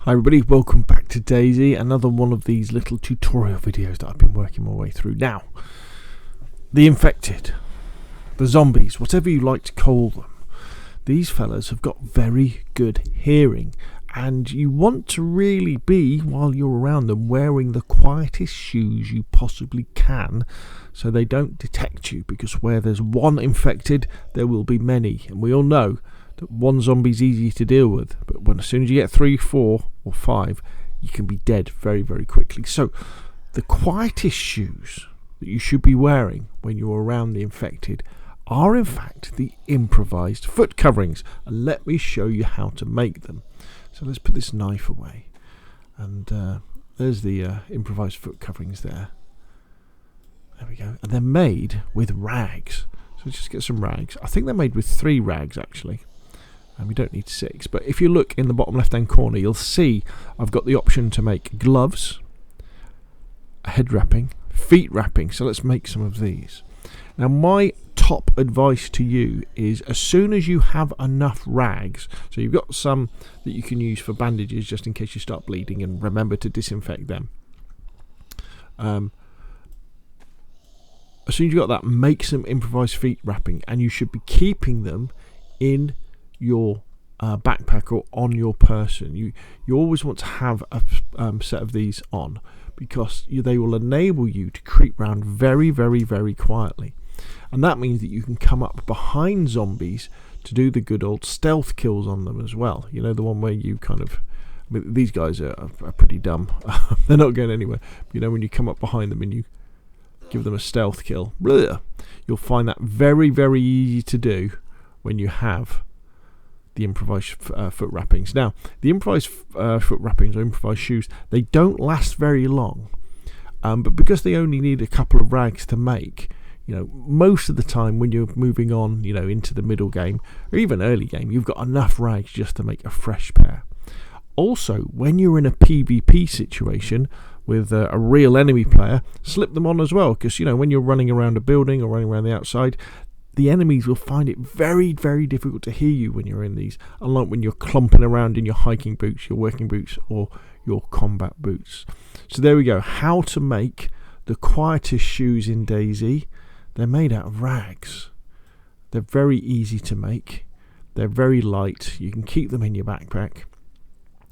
Hi everybody, welcome back to DayZ, another one of these little tutorial videos that I've been working my way through. Now, the infected, the zombies, whatever you like to call them, these fellas have got very good hearing, and you want to really be, while you're around them, wearing the quietest shoes you possibly can so they don't detect you, because where there's one infected there will be many, and we all know that one zombie's easy to deal with, but as soon as you get 3, 4 or 5 you can be dead very, very quickly. So the quietest shoes that you should be wearing when you're around the infected are in fact the improvised foot coverings, and let me show you how to make them. So let's put this knife away, and there's the improvised foot coverings there we go, and they're made with rags. So just get some rags. I think they're made with 3 rags actually, and we don't need 6, but if you look in the bottom left hand corner you'll see I've got the option to make gloves, a head wrapping, feet wrapping. So let's make some of these. Now my top advice to you is, as soon as you have enough rags, so you've got some that you can use for bandages just in case you start bleeding, and remember to disinfect them. As soon as you've got that, make some improvised feet wrapping, and you should be keeping them in your backpack or on your person. You always want to have a set of these on, because they will enable you to creep around very, very, very quietly, and that means that you can come up behind zombies to do the good old stealth kills on them as well. You know, the one where you kind of, I mean, these guys are pretty dumb. They're not going anywhere. You know, when you come up behind them and you give them a stealth kill, you'll find that very, very easy to do when you have the improvised foot wrappings. Now, the improvised foot wrappings or improvised shoes, they don't last very long, but because they only need a couple of rags to make, you know, most of the time when you're moving on, you know, into the middle game or even early game, you've got enough rags just to make a fresh pair. Also, when you're in a PvP situation with a real enemy player, slip them on as well, because, you know, when you're running around a building or running around the outside, the enemies will find it very, very difficult to hear you when you're in these, unlike when you're clumping around in your hiking boots, your working boots, or your combat boots. So there we go, how to make the quietest shoes in DayZ. They're made out of rags. They're very easy to make. They're very light. You can keep them in your backpack,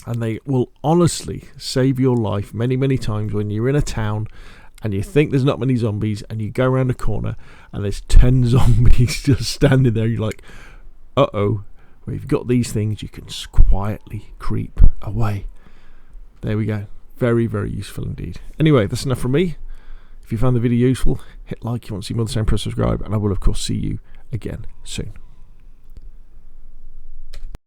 and they will honestly save your life many, many times when you're in a town and you think there's not many zombies, and you go around a corner and there's 10 zombies just standing there. You're like, uh-oh. Well, if you've got these things, you can quietly creep away. There we go. Very, very useful indeed. Anyway, that's enough from me. If you found the video useful, hit like. If you want to see more of the same, press subscribe, and I will of course see you again soon.